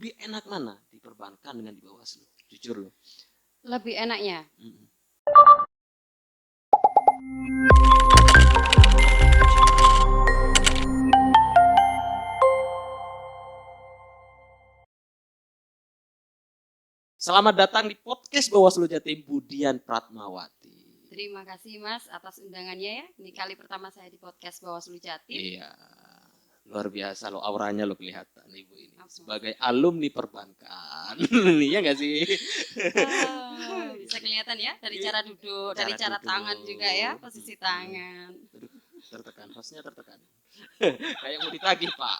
lebih enak mana di perbankan dengan di Bawaslu? Jujur loh. Lebih enaknya. Selamat datang di podcast Bawaslu Jatim, Budian Pratmawati. Terima kasih Mas atas undangannya ya. Ini kali pertama saya di podcast Bawaslu Jatim. Iya, luar biasa loh, auranya lo kelihatan Ibu ini. Sebagai alumni perbankan. Iya nggak sih? Bisa kelihatan ya dari cara duduk, dari cara tangan juga ya, posisi tangan. Tertekan, hostnya tertekan. Kayak mau ditagih Pak.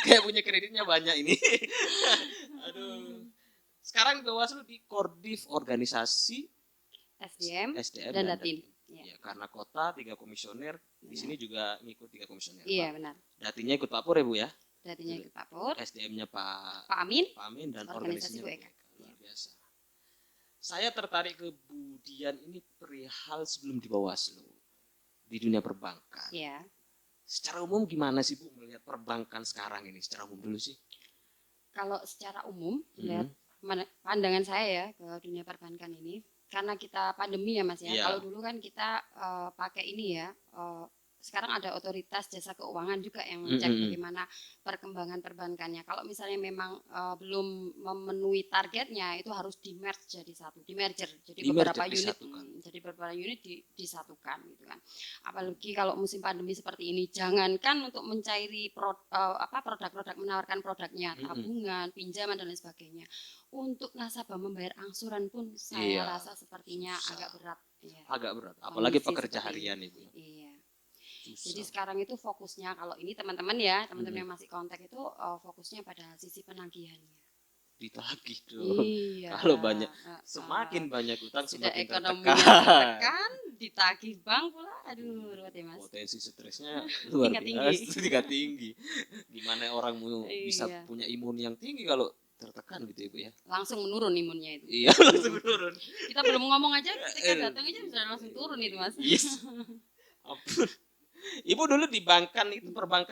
Kayak punya kreditnya banyak ini. Aduh. Sekarang Bawaslu di Kordif organisasi SDM dan Datim. Ya, karena kota 3 komisioner, di sini juga ngikut 3 komisioner. Iya, benar. Datinnya ikut Pak Pur ya Bu ya? Datinnya ikut Pak Pur. SDM-nya Pak Amin. Dan organisasinya Bu Eka. Luar biasa. Saya tertarik ke Budian ini perihal sebelum di Bawaslu di dunia perbankan. Iya. Secara umum gimana sih Bu melihat perbankan sekarang ini? Secara umum dulu sih. Kalau secara umum, lihat pandangan saya ya ke dunia perbankan ini, karena kita pandemi ya Mas ya. Kalau dulu kan kita pakai ini ya, sekarang ada otoritas jasa keuangan juga yang mengecek bagaimana perkembangan perbankannya. Kalau misalnya memang belum memenuhi targetnya, itu harus di-merge jadi satu, di-merger. Jadi beberapa unit disatukan gitu kan. Apalagi kalau musim pandemi seperti ini, jangankan untuk mencari produk-produk, menawarkan produknya, tabungan, pinjaman dan lain sebagainya. Untuk nasabah membayar angsuran pun saya rasa sepertinya agak berat. Ya. Agak berat, apalagi pekerja harian Ibu. Iya. Jadi sekarang itu fokusnya, kalau ini teman-teman ya, teman-teman yang masih kontak itu fokusnya pada sisi penagihannya. Ditagih dong. Iya. Kalau banyak, semakin banyak utang semakin tertekan, ditagih bank pula, aduh ruwet ya Mas. Potensi stresnya luar biasa, tingkat tinggi. Gimana orang mau bisa punya imun yang tinggi kalau tertekan gitu ya Bu ya? Langsung menurun imunnya itu. Iya, langsung menurun. Kita belum ngomong aja, ketika datang aja bisa langsung turun itu Mas. Yes. Ibu dulu di perbankan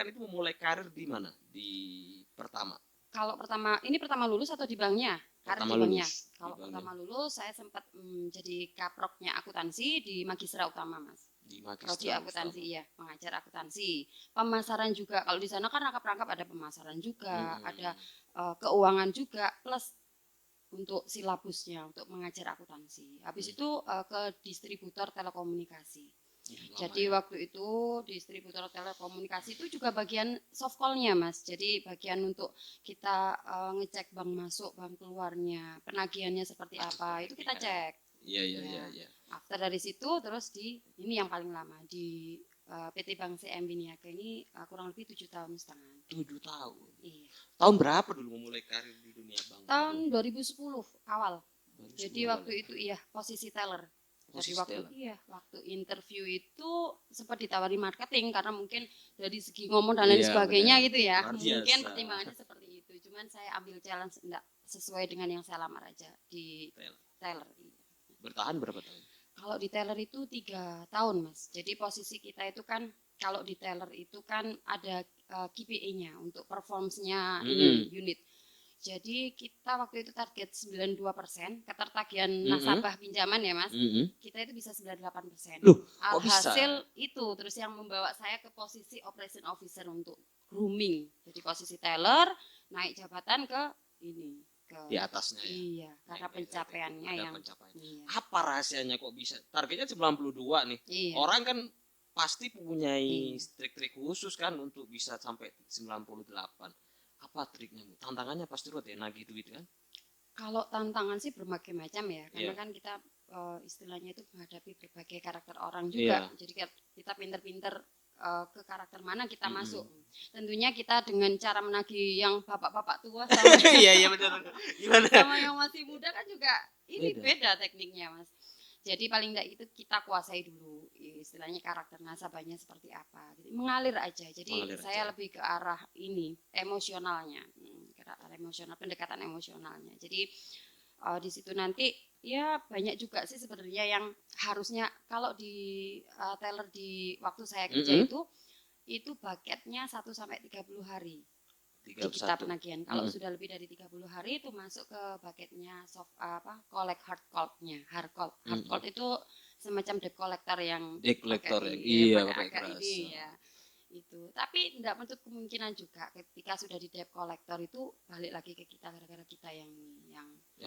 itu memulai karir di mana? Di pertama? Kalau pertama lulus atau di banknya? Pertama lulus. Kalau pertama lulus saya sempat jadi kaproknya akuntansi di Magistra Utama Mas. Di Magistra Prodi akuntansi iya, mengajar akuntansi. Pemasaran juga, kalau di sana kan rangkap-rangkap ada pemasaran juga, ada keuangan juga, plus untuk silabusnya untuk mengajar akuntansi. Habis itu ke distributor telekomunikasi. Jadi waktu itu distributor telekomunikasi itu juga bagian soft call-nya Mas. Jadi bagian untuk kita ngecek bank masuk, bank keluarnya, penagihannya seperti apa, itu kita cek. Iya. After dari situ terus ini yang paling lama di PT Bank CM Biniaga ini kurang lebih 7 tahun setengah. 7 tahun? Iya. Tahun berapa dulu memulai karir di dunia bank? Tahun 2010 awal. Jadi waktu itu posisi teller. Jadi waktu interview itu sempat ditawari marketing karena mungkin dari segi ngomong dan lain sebagainya gitu ya. Mungkin pertimbangannya seperti itu. Cuman saya ambil challenge enggak sesuai dengan yang saya lamar aja di teller. Bertahan berapa tahun? Kalau di teller itu 3 tahun Mas. Jadi posisi kita itu kan kalau di teller itu kan ada KPI-nya untuk performance-nya unit. Jadi kita waktu itu target 92%, ketertagihan nasabah pinjaman ya Mas, kita itu bisa 98%. Alhasil itu terus yang membawa saya ke posisi operation officer untuk grooming. Jadi posisi teller, naik jabatan ke ini. Di atasnya ya? Iya, karena pencapaiannya yang... Iya. Apa rahasianya kok bisa? Targetnya 92 nih. Iya. Orang kan pasti mempunyai trik-trik khusus kan untuk bisa sampai 98. Apa triknya? Tantangannya pasti ruwet ya, nagih duit kan? Kalau tantangan sih berbagai macam ya, karena kan kita istilahnya itu menghadapi berbagai karakter orang juga. Jadi kita pinter-pinter ke karakter mana kita masuk. Tentunya kita dengan cara menagih yang bapak-bapak tua sama benar. Gimana? Sama yang masih muda kan juga ini beda tekniknya Mas. Jadi paling enggak itu kita kuasai dulu istilahnya karakter nasabahnya seperti apa. Jadi mengalir aja. Jadi saya lebih ke arah ini emosionalnya, pendekatan emosionalnya. Jadi di situ nanti ya banyak juga sih sebenarnya yang harusnya kalau di teller di waktu saya kerja itu paketnya 1 sampai 30 hari. di kita penagihan. Kalau sudah lebih dari 30 hari itu masuk ke paketnya collect hard call-nya. Hard call itu semacam debt collector yang pakai keras. Ini ya. Itu. Tapi tidak menutup kemungkinan juga ketika sudah di debt collector itu balik lagi ke kita gara-gara kita yang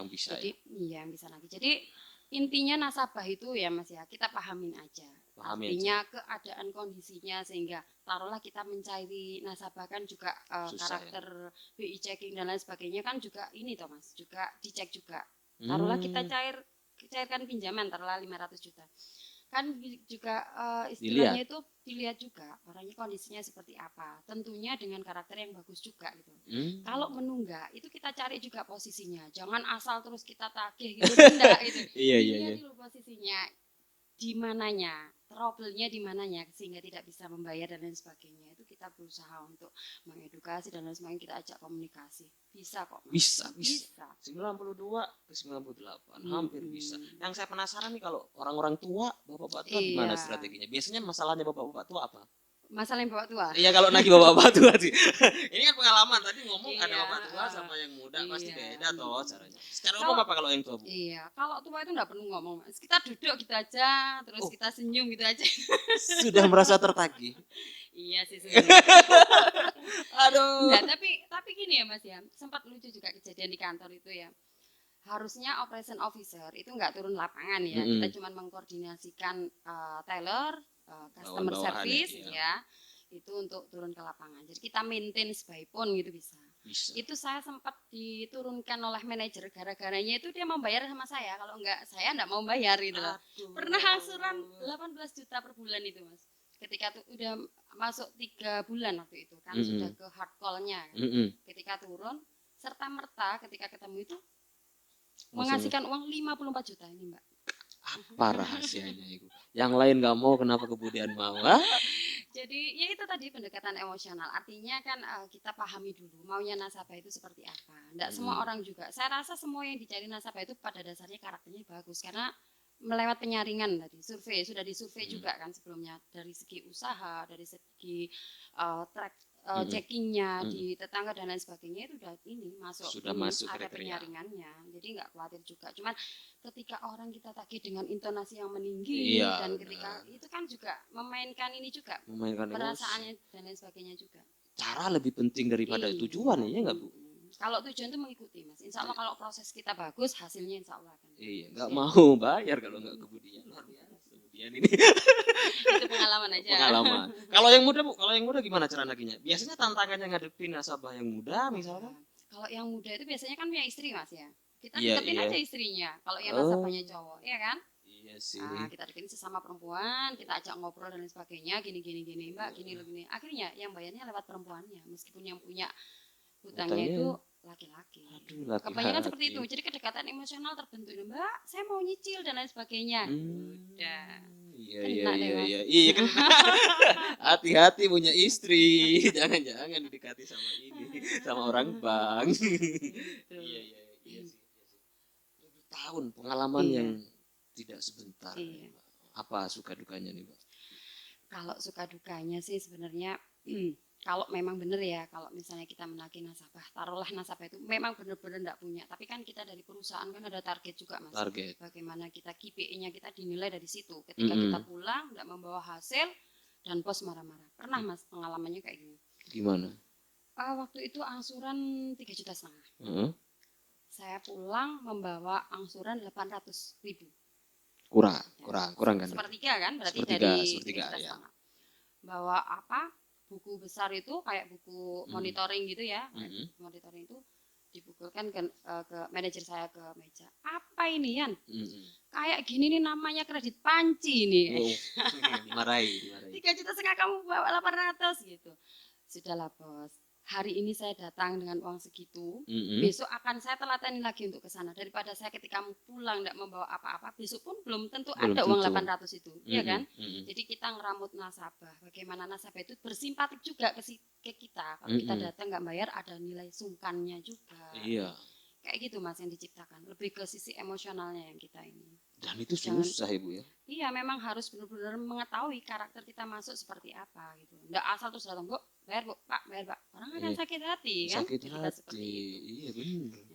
bisa. Jadi yang bisa lagi. Jadi intinya nasabah itu ya Mas ya, kita pahamin aja. Artinya keadaan kondisinya, sehingga taruhlah kita mencari nasabah kan juga karakter BI checking dan lain sebagainya kan juga ini toh Mas, juga dicek juga. Taruhlah kita cairkan pinjaman taruhlah 500 juta. Kan juga istilahnya itu dilihat juga orangnya kondisinya seperti apa. Tentunya dengan karakter yang bagus juga gitu. Kalau menunggak itu kita cari juga posisinya. Jangan asal terus kita tagih gitu, enggak gitu. Lihat dulu posisinya di mananya, trouble-nya di mananya sehingga tidak bisa membayar dan lain sebagainya. Itu kita berusaha untuk mengedukasi dan lain sebagainya, kita ajak komunikasi. Bisa kok. Bisa. 92 ke 98 hampir bisa. Yang saya penasaran nih, kalau orang-orang tua, bapak-bapak tua gimana strateginya? Biasanya masalahnya bapak-bapak tua apa? Masalah yang bapak tua? Iya, kalau nagih bapak-bapak tua sih. Ini kan pengalaman, tadi ngomong ada bapak tua sama yang muda, pasti beda toh caranya. Secara umum apa kalau yang tua, Bu? Iya, kalau tua itu enggak perlu ngomong, Mas. Kita duduk gitu aja, terus kita senyum gitu aja. Sudah merasa tertagih? Iya sih sebenarnya. Aduh. Nah, tapi gini ya Mas ya, sempat lucu juga kejadian di kantor itu ya. Harusnya operation officer itu enggak turun lapangan ya, kita cuma mengkoordinasikan teller, customer service ya, itu untuk turun ke lapangan. Jadi kita maintain by phone gitu bisa. Itu saya sempat diturunkan oleh manajer, gara-garanya itu dia membayar sama saya, kalau enggak saya enggak mau bayar gitu loh. Pernah angsuran 18 juta per bulan itu Mas. Ketika tuh udah masuk 3 bulan waktu itu kan sudah ke hard call-nya kan. Ketika turun serta merta ketika ketemu itu mengasihkan uang 54 juta ini Mbak. Apa rahasianya itu? Yang lain nggak mau, kenapa kemudian mau? Jadi ya itu tadi pendekatan emosional. Artinya kan kita pahami dulu maunya nasabah itu seperti apa. Enggak semua orang juga. Saya rasa semua yang dicari nasabah itu pada dasarnya karakternya bagus, karena melewat penyaringan tadi, sudah disurvei juga kan sebelumnya, dari segi usaha, dari segi checkingnya di tetangga dan lain sebagainya, itu sudah masuk ada penyaringannya. Jadi nggak khawatir juga. Cuman ketika orang kita tagih dengan intonasi yang meninggi dan ketika itu kan juga memainkan ini juga, perasaannya dan lain sebagainya juga. Cara lebih penting daripada tujuan, ya nggak Bu? Kalau tujuan itu mengikuti Mas, insya Allah kalau proses kita bagus, hasilnya insya Allah akan. Iya, nggak mau bayar kalau nggak kemudian. Luar biasa. Kemudian ini. Itu pengalaman aja. Pengalaman. Kalau yang muda Bu, kalau yang muda gimana cara naginya? Biasanya tantangannya ngadepin nasabah yang muda misalnya? Kalau yang muda itu biasanya kan punya istri Mas ya. Kita deketin aja istrinya. Kalau yang nasabahnya cowok, ya kan? Iya sih. Kita deketin sesama perempuan, kita ajak ngobrol dan lain sebagainya, gini Mbak, gini. Akhirnya yang bayarnya lewat perempuannya, meskipun yang punya hutangnya itu laki-laki. Kebanyakan seperti itu. Jadi kedekatan emosional terbentuk, Mbak, saya mau nyicil dan lain sebagainya. Udah. Iya kan. Hati-hati punya istri, jangan didekati sama ini, sama orang bank. Iya sih. 7 tahun pengalaman yang tidak sebentar. Apa suka dukanya nih, Mbak? Kalau suka dukanya sih sebenarnya kalau memang benar ya, kalau misalnya kita menagih nasabah, taruhlah nasabah itu memang benar-benar enggak punya, tapi kan kita dari perusahaan kan ada target juga Mas. Target. Bagaimana kita KPI-nya kita dinilai dari situ. Ketika kita pulang enggak membawa hasil dan bos marah-marah. Pernah Mas pengalamannya kayak gini. Gimana? Waktu itu angsuran 3,5 juta. Saya pulang membawa angsuran 800.000. Kurang kan? Sepertiga kan, berarti sepertiga ya. Bawa buku besar itu kayak buku monitoring gitu ya, monitoring itu dipukulkan ke manajer saya ke meja. Apa ini Yan? Kayak gini nih namanya kredit panci nih. Dimarahi. 3,5 juta kamu bawa 800 gitu. Sudahlah bos, hari ini saya datang dengan uang segitu, besok akan saya telatani lagi untuk ke sana. Daripada saya ketika pulang tidak membawa apa-apa, besok pun belum tentu ada uang 800 itu, ya kan? Jadi kita ngeramut nasabah, bagaimana nasabah itu bersimpatik juga ke kita. Kalau kita datang nggak bayar, ada nilai sungkannya juga. Iya. Kayak gitu Mas yang diciptakan, lebih ke sisi emosionalnya yang kita ini. Dan itu susah Ibu ya? Iya, memang harus benar-benar mengetahui karakter kita masuk seperti apa gitu. Nggak asal terus datang, Bu, bayar Bu, Pak, bayar Pak. orang akan sakit hati kan, sakit ketika hati. seperti itu. Iya benar. Ya.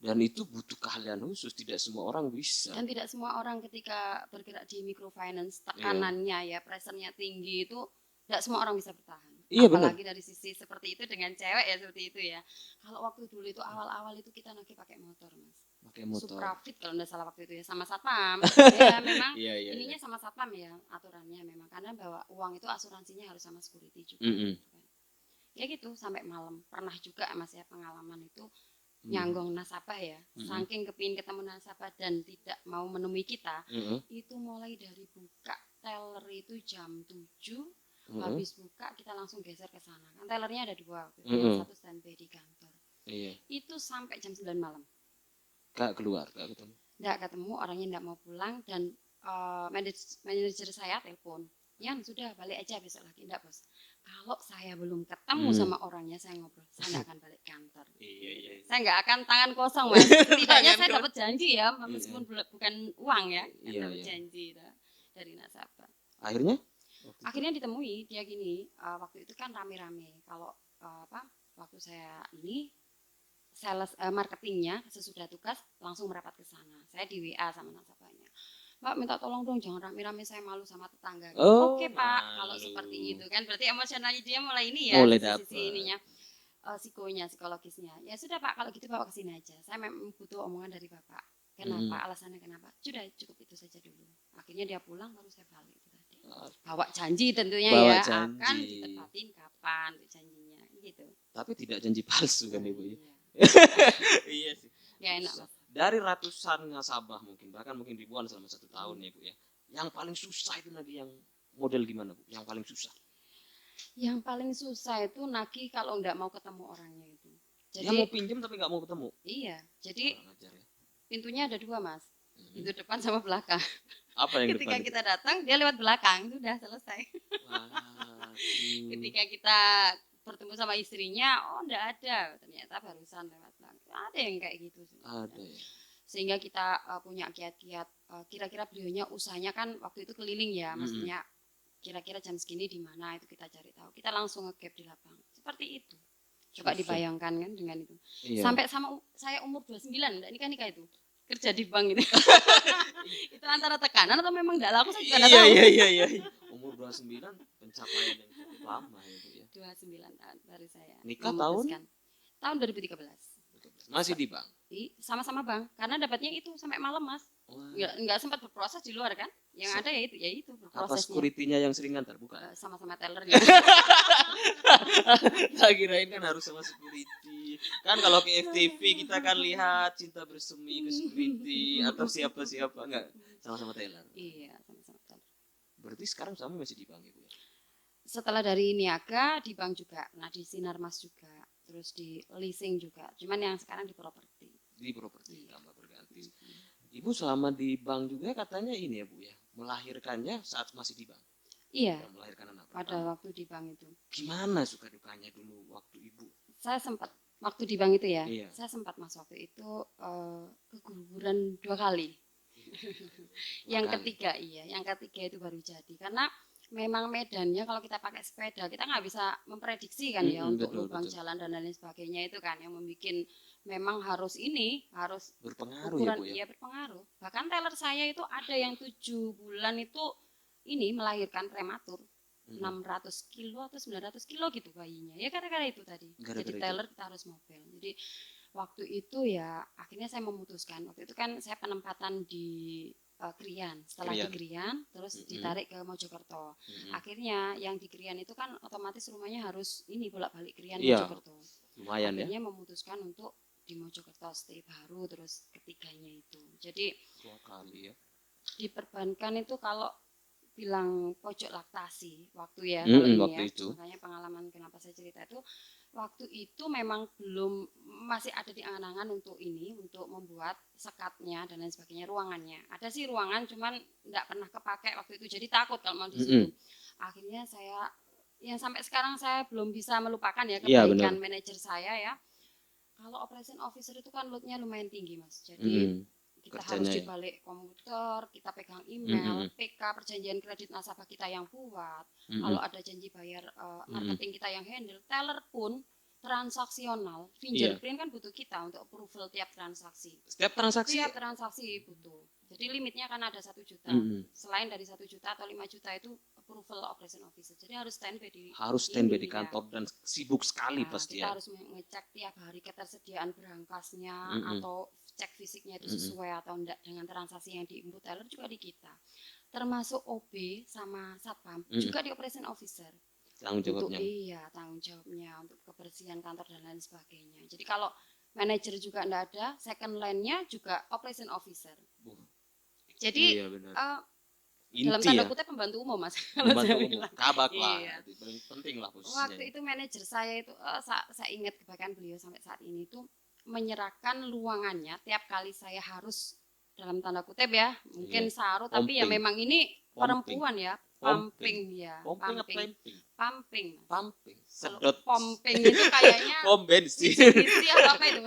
Dan itu butuh keahlian khusus, tidak semua orang bisa. Dan tidak semua orang ketika bergerak di microfinance, Iya. tekanannya ya, pressure-nya tinggi itu tidak semua orang bisa bertahan. Iya, Apalagi dari sisi seperti itu dengan cewek ya seperti itu ya. Kalau waktu dulu itu awal-awal itu kita nagih pakai motor, Mas. Pakai motor. Suprafit kalau tidak salah waktu itu ya, sama satpam. Ya memang Iya. ininya sama satpam ya aturannya memang, karena bawa uang itu asuransinya harus sama security juga. Ya gitu sampai malam. Pernah juga Mas ya pengalaman itu nyanggong nasabah ya, saking kepingin ketemu nasabah dan tidak mau menemui kita, itu mulai dari buka teller itu jam 7, habis buka kita langsung geser ke sana. Kan tellernya ada 2 waktu itu, yang satu standby di kantor. Iya. Itu sampai jam 9 malam. Gak keluar, gak ketemu. Nggak ketemu, orangnya nggak mau pulang dan manajer saya telepon. Yan sudah balik aja besok lagi. Enggak bos, kalau saya belum ketemu sama orangnya saya ngobrol, saya nggak akan balik kantor. Iya. Saya nggak akan tangan kosong Mas. Setidaknya saya dapat janji ya, meskipun bukan uang ya, dapat janji dari nasabah. Akhirnya ditemui dia gini, waktu itu kan rame-rame. Kalau waktu saya ini sales marketingnya sesudah tugas langsung merapat ke sana. Saya di WA sama nasabahnya. Mbak minta tolong dong jangan rame-rame, saya malu sama tetangga. Oke Pak, kalau seperti itu kan berarti emosionalnya dia mulai ini ya, sisi ininya, psikologisnya. Ya sudah Pak, kalau gitu bawa ke sini aja. Saya memang butuh omongan dari Bapak. Kenapa? Alasannya kenapa? Sudah cukup itu saja dulu. Akhirnya dia pulang baru saya balik itu tadi. Bawa janji tentunya akan ditepatin kapan janjinya gitu. Tapi tidak janji palsu kan Ibu ya. Iya sih. Ya enak Mas. Dari ratusan nasabah bahkan mungkin ribuan selama 1 tahun ya Bu ya. Yang paling susah itu nagih yang model gimana Bu? Yang paling susah? Yang paling susah itu nagih kalau nggak mau ketemu orangnya itu. Jadi dia mau pinjam tapi nggak mau ketemu. Iya. Jadi pintunya ada 2 Mas. Pintu depan sama belakang. Apa yang ketika depan kita datang dia lewat belakang, itu udah selesai. Ketika kita bertemu sama istrinya, oh enggak ada, ternyata barusan lewat belakang. Ada yang kayak gitu sih. Ada ya. Sehingga kita punya kiat-kiat, kira-kira beliaunya usahanya kan waktu itu keliling ya, maksudnya kira-kira jam segini di mana itu kita cari tahu. Kita langsung nge-gap di lapangan. Seperti itu. Coba dibayangkan kan dengan itu. Iya. Sampai sama saya umur 29, enggak nikah itu. Kerja di bank itu. Itu antara tekanan atau memang enggak laku saya juga enggak tahu. Iya. Umur 29 pencapaian yang cukup lama ya. 29 tahun baru saya. Nikah tahun 2013. Masih di bank? Sama-sama bank, karena dapatnya itu sampai malam Mas. Enggak sempat berproses di luar kan. Yang ada ya itu berprosesnya. Apa security-nya yang sering ngantar bukan? Sama-sama tellernya. Tak kirain kan harus sama security. Kan kalau ke FTV kita kan lihat cinta bersemi ke security atau siapa-siapa enggak, sama-sama teller. Iya, sama-sama teller. Berarti sekarang suami masih di bank Ibu ya? Setelah dari Niaga di bank juga, nah di Sinarmas juga, terus di leasing juga. Cuman yang sekarang di properti. Di properti tambah berganti. Ibu selama di bank juga katanya ini ya Bu ya, melahirkannya saat masih di bank. Iya. Melahirkan anak pada waktu di bank itu. Gimana suka dukanya dulu waktu Ibu? Saya sempat waktu di bank itu ya. Iya. Saya sempat Mas waktu itu keguguran 2 kali. Yang ketiga itu baru jadi karena memang medannya kalau kita pakai sepeda kita nggak bisa memprediksi kan ya untuk lubang jalan dan lain sebagainya itu kan yang membuat memang harus berpengaruh ukuran, ya Bu ya? Iya berpengaruh. Bahkan teller saya itu ada yang 7 bulan itu ini melahirkan prematur. 600 kilo atau 900 kilo gitu bayinya ya gara-gara itu tadi. Jadi teller kita harus mobil. Jadi waktu itu ya akhirnya saya memutuskan, waktu itu kan saya penempatan di Krian, setelah di Krian terus ditarik ke Mojokerto. Akhirnya yang di Krian itu kan otomatis rumahnya harus ini bolak-balik Krian Mojokerto. Lumayan ya. Akhirnya memutuskan untuk di Mojokerto stay baru terus ketiganya itu. Jadi 2 kali ya. Di perbankan itu kalau bilang pojok laktasi waktu ya waktu itu. Makanya pengalaman kenapa saya cerita itu waktu itu memang belum masih ada di angan-angan untuk membuat sekatnya dan lain sebagainya, ruangannya ada sih ruangan cuman nggak pernah kepake waktu itu jadi takut kalau mau di situ. Akhirnya saya yang sampai sekarang saya belum bisa melupakan ya kebaikan manajer saya ya, kalau operation officer itu kan loadnya lumayan tinggi Mas, jadi kita harus dibalik komputer, kita pegang email, PK perjanjian kredit nasabah kita yang buat, kalau ada janji bayar marketing kita yang handle, teller pun transaksional, fingerprint kan butuh kita untuk approval tiap transaksi. Setiap transaksi Butuh. Jadi limitnya kan ada 1 juta. Selain dari 1 juta atau 5 juta itu approval operation officer. Jadi harus standby di kantor dan sibuk sekali pasti kita ya. harus mengecek tiap hari ketersediaan berangkasnya atau cek fisiknya itu sesuai atau enggak dengan transaksi yang di-input teller juga di kita. Termasuk OB sama satpam juga di operation officer. Tanggung jawabnya. Tanggung jawabnya untuk kebersihan kantor dan lain sebagainya. Jadi kalau manajer juga enggak ada, second line-nya juga operation officer. Jadi dalam tanda kutip pembantu umum, Mas. Pembantu umum, kabak lah. Penting lah posisinya. Waktu itu manajer saya itu saya ingat bahkan beliau sampai saat ini itu menyerahkan ruangannya tiap kali saya harus dalam tanda kutip ya, mungkin saru tapi ya memang ini perempuan ya. Pumping. Sedot. Pumping itu kayaknya pom bensin. Apa itu?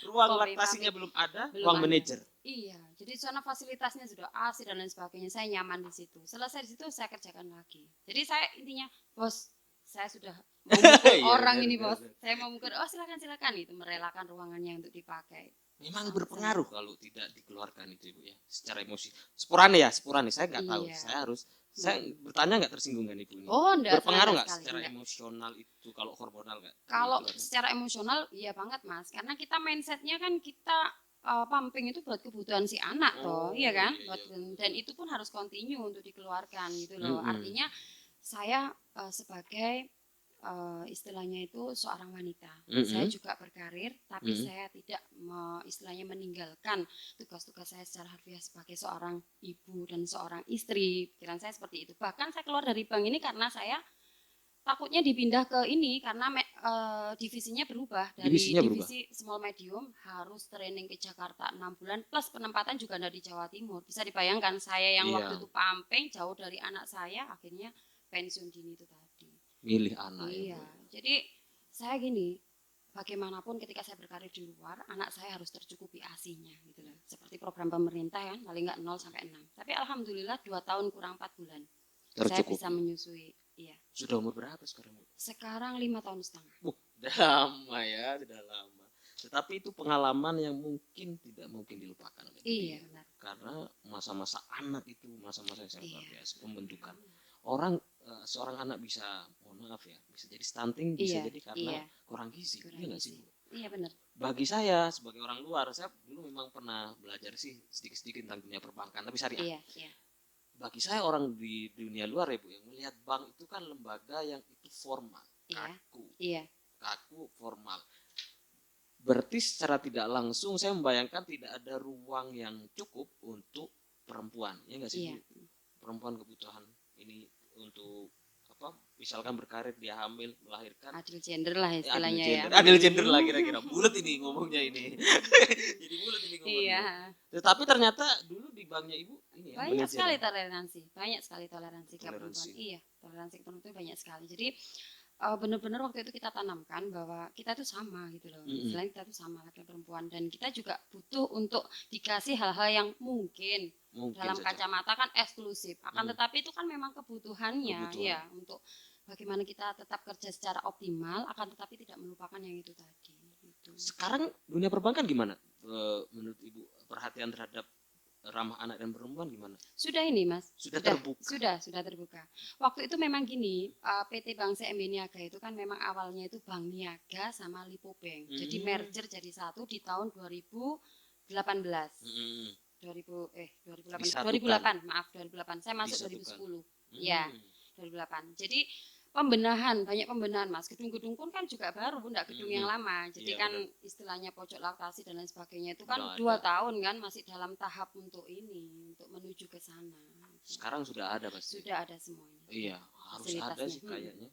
Ruang laktasinya belum ada, ruang manajer. Iya, jadi sana fasilitasnya sudah AC dan lain sebagainya. Saya nyaman di situ. Selesai di situ saya kerjakan lagi. Jadi saya intinya, bos, saya sudah memukul orang ini, bos. Saya mau mukul, silakan itu merelakan ruangannya untuk dipakai. Memang berpengaruh kalau tidak dikeluarkan itu, Ibu ya, secara emosi. Sepurane saya nggak tahu. Saya bertanya nggak tersinggung kan Ibu ini? Enggak. Berpengaruh nggak secara emosional itu kalau hormonal nggak? Kalau secara emosional iya banget, Mas. Karena kita mindsetnya kan kita pumping itu buat kebutuhan si anak iya kan? Dan itu pun harus continue untuk dikeluarkan gitu loh. Artinya saya sebagai istilahnya itu seorang wanita. Saya juga berkarir, tapi saya tidak istilahnya meninggalkan tugas-tugas saya secara harfiah sebagai seorang ibu dan seorang istri. Pikiran saya seperti itu. Bahkan saya keluar dari bank ini karena saya takutnya dipindah ke ini karena divisinya berubah dari divisi small medium harus training ke Jakarta 6 bulan plus penempatan juga ada di Jawa Timur. Bisa dibayangkan saya yang waktu itu pumping jauh dari anak saya akhirnya pensiun dini itu tadi. Milih anak. Iya. Jadi saya gini, bagaimanapun ketika saya berkarir di luar, anak saya harus tercukupi ASI-nya gitu loh. Seperti program pemerintah kan, paling enggak 0 sampai 6. Tapi alhamdulillah 2 tahun kurang 4 bulan. Saya bisa menyusui. Iya. Sudah umur berapa sekarang, Bu? Sekarang 5 tahun setengah. Sudah lama ya, sudah lama. Tetapi itu pengalaman yang mungkin tidak mungkin dilupakan oleh Iya, benar. Karena masa-masa anak itu masa-masa yang sangat luar biasa pembentukan. Orang seorang anak bisa, mohon maaf ya, bisa jadi stunting, bisa jadi karena kurang gizi. Iya nggak sih, Bu? Iya benar. Bagi saya sebagai orang luar, saya dulu memang pernah belajar sih sedikit-sedikit tentang dunia perbankan, tapi syariah. Iya. Bagi saya orang di dunia luar ya Bu, yang melihat bank itu kan lembaga yang itu formal, kaku, formal. Berarti secara tidak langsung saya membayangkan tidak ada ruang yang cukup untuk perempuan, ya nggak sih Bu? Perempuan kebutuhan ini untuk misalkan berkarir, dia hamil, melahirkan, adil gender lah istilahnya adil gender lah kira-kira. Bulat ini ngomongnya ini. Jadi bulat ini ngomongnya. Iya. Tetapi ternyata dulu di banknya Ibu ini ya, banyak sekali toleransi ke perempuan. Iya, toleransi ke perempuan itu banyak sekali. Jadi benar-benar waktu itu kita tanamkan bahwa kita itu sama gitu loh. Selain kita itu sama laki perempuan dan kita juga butuh untuk dikasih hal-hal yang mungkin dalam kacamata kan eksklusif. Akan tetapi itu kan memang kebutuhannya ya untuk bagaimana kita tetap kerja secara optimal akan tetapi tidak melupakan yang itu tadi gitu. Sekarang dunia perbankan gimana? Menurut Ibu perhatian terhadap ramah anak dan perempuan gimana? Sudah ini Mas. Sudah terbuka. Sudah terbuka. Waktu itu memang gini, PT Bank CMB Niaga itu kan memang awalnya itu Bank Niaga sama Lipo Bank. Jadi merger jadi satu di tahun 2018. 2008, maaf 2008. Saya masuk 2010. Ya, 2008. Jadi banyak pembenahan Mas. Gedung-gedung pun kan juga baru, enggak gedung yang lama. Jadi kan istilahnya pojok laktasi dan lain sebagainya itu kan 2 tahun kan masih dalam tahap untuk menuju ke sana. Sekarang sudah ada pasti. Sudah ada semuanya. Iya, harus ada sih kayaknya.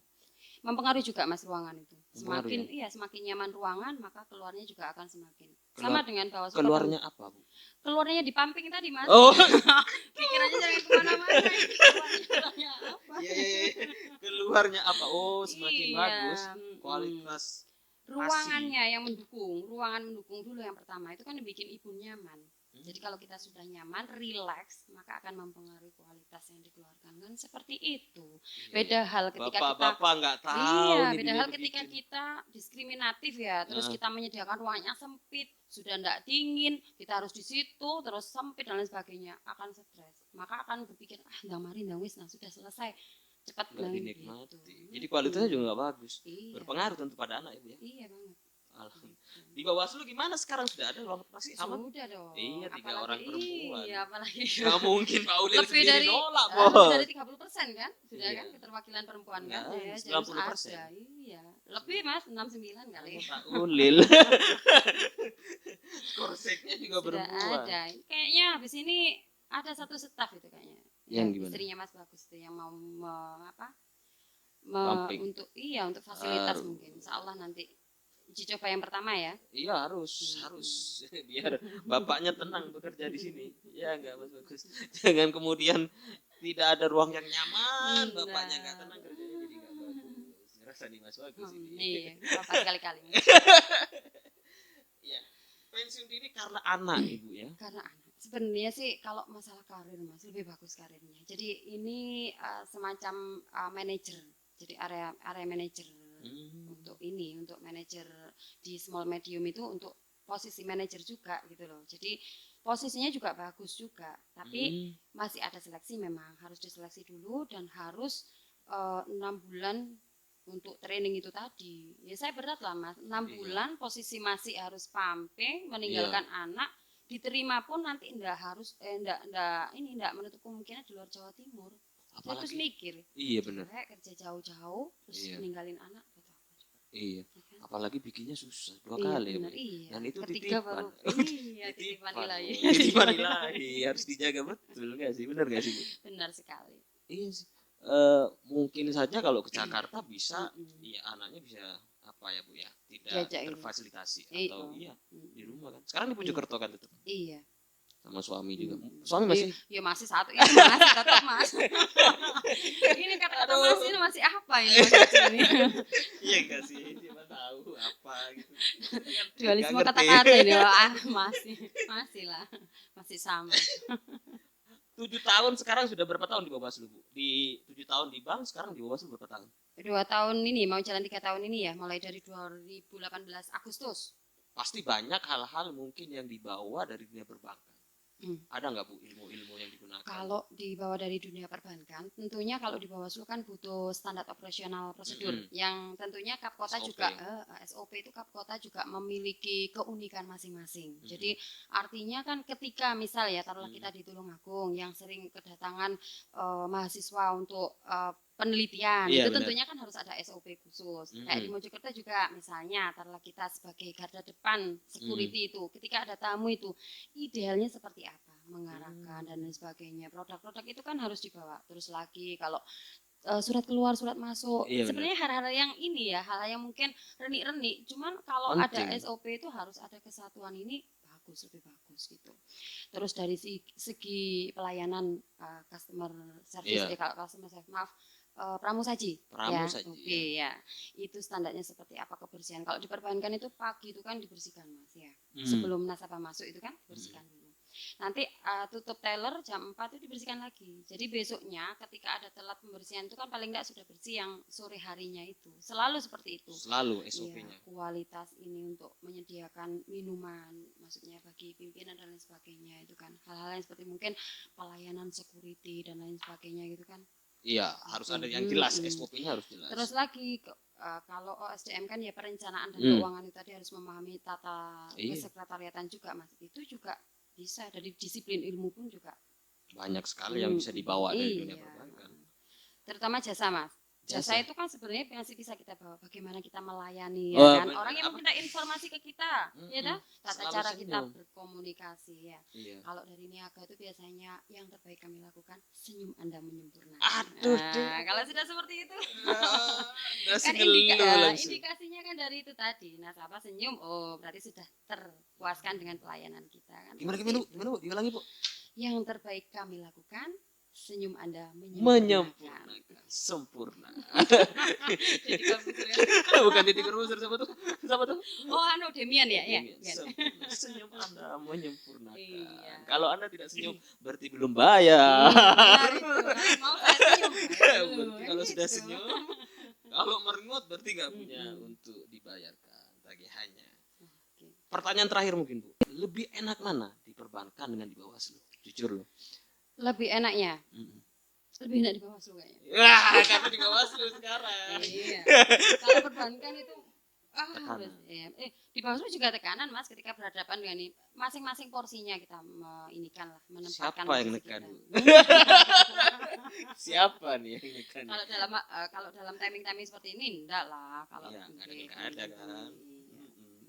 Mempengaruhi juga Mas ruangan itu. Semakin nyaman ruangan maka keluarnya juga akan semakin. Sama dengan bawah. Keluarnya apa, Bu? Keluarnya di pumping tadi Mas. Pikirannya jangan kemana-mana. Keluarnya apa? Keluarnya apa? Semakin bagus kualitas ruangannya yang mendukung. Ruangan mendukung dulu yang pertama itu kan bikin ibu nyaman. Jadi kalau kita sudah nyaman, relax, maka akan mempengaruhi kualitas yang dikeluarkan, kan seperti itu. Beda hal ketika Bapak nggak tahu. Iya, beda hal ketika kita diskriminatif ya, terus kita menyediakan ruangnya sempit, sudah enggak dingin, kita harus di situ, terus sempit dan lain sebagainya, akan stres. Maka akan berpikir, ndang mari ndang wis, nah sudah selesai, cepat nggak dinikmati. Gitu. Jadi kualitasnya juga nggak bagus. Iya. Berpengaruh tentu pada anak ya. Iya banget. Di Bawaslu gimana sekarang, sudah ada ruang operasi? Sudah dong. Iya, 3 apalagi, orang perempuan. Iya, apalagi. Nggak mungkin Pak Ulil lebih sendiri dari, nolak, lebih dari 30% kan? Sudah kan keterwakilan perempuan kan? Ya, 90%. ada. Iya. Lebih Mas, 69 kali. Pak Ulil. Korseknya juga sudah perempuan. Ada. Kayaknya habis ini ada satu staf itu kayaknya. Yang gimana? Istrinya Mas Bagus itu yang mau untuk fasilitas mungkin. Insyaallah nanti uji coba yang pertama ya. Iya, harus biar bapaknya tenang bekerja di sini. Ya enggak Mas Bagus. Jangan kemudian tidak ada ruang yang nyaman, bapaknya enggak tenang, kerjanya jadi enggak bagus. Rasa di Mas Bagus ini. Iya, bapak sekali-kali. Iya. Pensiun dini karena anak, Ibu ya. Karena anak. Sebenarnya sih kalau masalah karir Mas, lebih bagus karirnya. Jadi ini semacam manajer. Jadi area manajer. Untuk manajer di small medium itu untuk posisi manajer juga gitu loh. Jadi posisinya juga bagus juga, tapi masih ada seleksi, memang harus diseleksi dulu dan harus 6 bulan untuk training itu tadi. Ya saya berat lah Mas, 6 bulan posisi masih harus pumping, meninggalkan anak, diterima pun nanti enggak menutup kemungkinan di luar Jawa Timur. Saya terus mikir, iya benar. Kerja jauh-jauh terus ninggalin anak. Iya, apalagi bikinnya susah 2 kali ya. Iya. Dan itu Ketiga titipan. Titipan ilahi. Titipan ilahi, harus dijaga betul nggak sih? Benar nggak sih Bu? Benar sekali. Iya sih. Mungkin saja kalau ke Jakarta bisa, ya anaknya bisa apa ya Bu ya, tidak terfasilitasi atau di rumah kan. Sekarang di Mojokerto kan tetap. Iya. Sama suami juga. Suami masih? Iya masih satu. Iya masih tetap Mas. Ini kata-kata Mas ini masih apa ini Mas ini? Iya enggak sih, siapa tahu apa gitu. Dualisme kata-kata ini masih lah. Masih sama. 7 tahun sekarang sudah berapa tahun di Bawaslu Bu? Di 7 tahun di bank, sekarang di Bawaslu berapa tahun? 2 tahun ini, mau jalan 3 tahun ini ya, mulai dari 2018 Agustus. Pasti banyak hal-hal mungkin yang dibawa dari dunia perbankan. Ada nggak Bu ilmu-ilmu yang digunakan? Kalau dibawa dari dunia perbankan, tentunya kalau di Bawaslu kan butuh standar operasional prosedur yang tentunya Kap Kota SOP. Juga SOP itu Kap Kota juga memiliki keunikan masing-masing. Jadi artinya kan ketika misal ya taruhlah kita di Tulungagung yang sering kedatangan mahasiswa untuk penelitian, itu tentunya kan harus ada SOP khusus. Kayak di Mojokerto juga misalnya taruhlah kita sebagai garda depan security itu, ketika ada tamu itu idealnya seperti apa, mengarahkan dan lain sebagainya. Produk-produk itu kan harus dibawa. Terus lagi kalau surat keluar, surat masuk, sebenarnya hal-hal yang ini ya, hal-hal yang mungkin renik-renik. Cuman kalau ada SOP itu harus ada kesatuan, ini lebih bagus gitu. Terus dari segi pelayanan customer service, kalau customer service pramusaji. Ya. Itu standarnya seperti apa kebersihan. Kalau di perbankan itu pagi itu kan dibersihkan Mas ya. Sebelum nasabah masuk itu kan dibersihkan dulu. Nanti tutup teller jam 4 itu dibersihkan lagi. Jadi besoknya ketika ada telat pembersihan itu kan paling enggak sudah bersih yang sore harinya itu. Selalu seperti itu. Selalu SOP-nya. Kualitas ini untuk menyediakan minuman, maksudnya bagi pimpinan dan lain sebagainya itu kan. Hal-hal yang seperti mungkin pelayanan security dan lain sebagainya gitu kan. Iya, harus ada yang jelas, SOP-nya harus jelas. Terus lagi kalau OSDM kan ya perencanaan dan keuangan itu tadi harus memahami tata kesekretariatan juga Mas. Itu juga bisa dari disiplin ilmu pun juga banyak sekali yang bisa dibawa dari dunia perbankan. Terutama jasa Mas. Jasa itu kan sebenarnya masih bisa kita bawa bagaimana kita melayani ya kan. Orang yang meminta informasi ke kita, ya dah. Tata cara kita berkomunikasi ya. Kalau dari niaga itu biasanya yang terbaik kami lakukan, senyum Anda menyempurnakan. Aduh, kalau sudah seperti itu. Kan indikasinya kan dari itu tadi. Nasabah senyum, oh berarti sudah terpuaskan dengan pelayanan kita kan. Gimana Bu? Diulangi Bu. Yang terbaik kami lakukan, senyum Anda menyempurnakan. Sempurna. Jadi komputer ya. Bukan Titik Corbuzier, siapa tuh? Siapa tuh? Oh, Demian ya, ya. Sempurna. Senyum Anda menyempurnakan. Iya. Kalau Anda tidak senyum berarti belum bayar. Benar itu. Mau saya senyum. Berarti kalau sudah Gitu. senyum, kalau merengut berarti nggak punya untuk dibayarkan tagihannya. Oke. Pertanyaan terakhir mungkin Bu, lebih enak mana di perbankan dengan di Bawaslu? Jujur loh. Lebih enaknya, lebih enak di Bawaslu kayaknya. Wah, karena di Bawaslu sekarang. Iya. Kalau perbankan itu Tekanan. di Bawaslu juga tekanan Mas ketika berhadapan dengan ini. Masing-masing porsinya kita inikan lah, menempatkan Siapa yang posisi nekan, kita. Bu? Siapa nih yang nekan? Kalau dalam timing seperti ini enggak lah kalau Iya, mungkin. ada kan. Iya.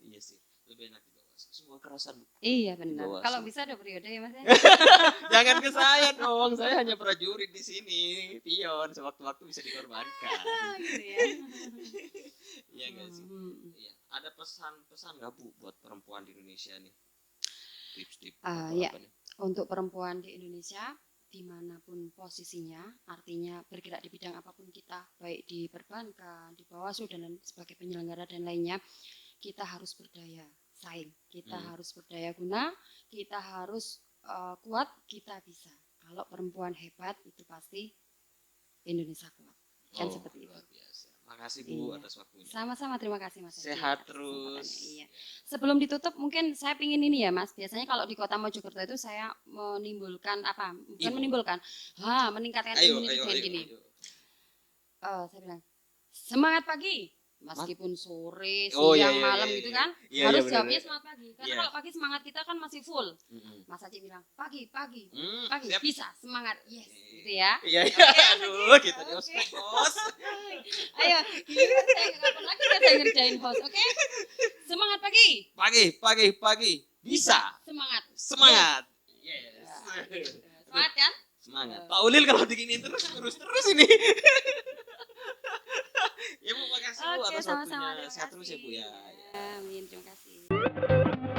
Iya sih, lebih enak di Bawaslu. Semua kerasan. Iya benar. Bawaslu. Kalau bisa ada periode ya Mas ya. Jangan ke saya dong, saya hanya prajurit di sini, pion, sewaktu-waktu bisa dikorbankan. Gitu ya. Iya nggak sih? Iya. Ada pesan-pesan nggak Bu buat perempuan di Indonesia nih? Tips-tips atau Ya. apa nih? Untuk perempuan di Indonesia dimanapun posisinya, artinya bergerak di bidang apapun kita, baik di perbankan, di Bawaslu dan sebagai penyelenggara dan lainnya, kita harus berdaya saing, kita harus berdaya guna, kita harus kuat, kita bisa. Kalau perempuan hebat itu pasti Indonesia kuat. Kan seperti itu. Luar biasa. Makasih Bu Iya. atas waktunya. Sama-sama, terima kasih Mas. Edi Sehat atas terus. kesempatannya. Iya. Sebelum ditutup mungkin saya pingin ini ya Mas. Biasanya kalau di Kota Mojokerto itu saya menimbulkan apa? Bukan Ibu. meningkatkan Ayo, immunity ayo, dengan ayo, gini. ayo. Saya bilang semangat pagi. Meskipun sore, Oh, iya, siang, iya, malam iya, gitu iya. kan, Iya, harus iya, jawabnya benar. semangat pagi. Karena Iya. kalau pagi semangat kita kan masih full. Mas Aceh bilang pagi, pagi, Siap. bisa semangat, yes, gitu ya. Iya, iya. Oke, Aduh, kita oke. di ospek, Bos. Ayo, giliran saya kapan lagi saya ngerjain bos, oke? Semangat pagi. Pagi. Bisa. Semangat. Semangat. Yes. Semangat kan? Semangat. Pak Ulil kalau diginiin terus ini. Ya Bu, makasih Bu Oke, atas sama-sama. waktunya. Terima Sehat terus ya Bu kasih. ya. Amin, terima kasih.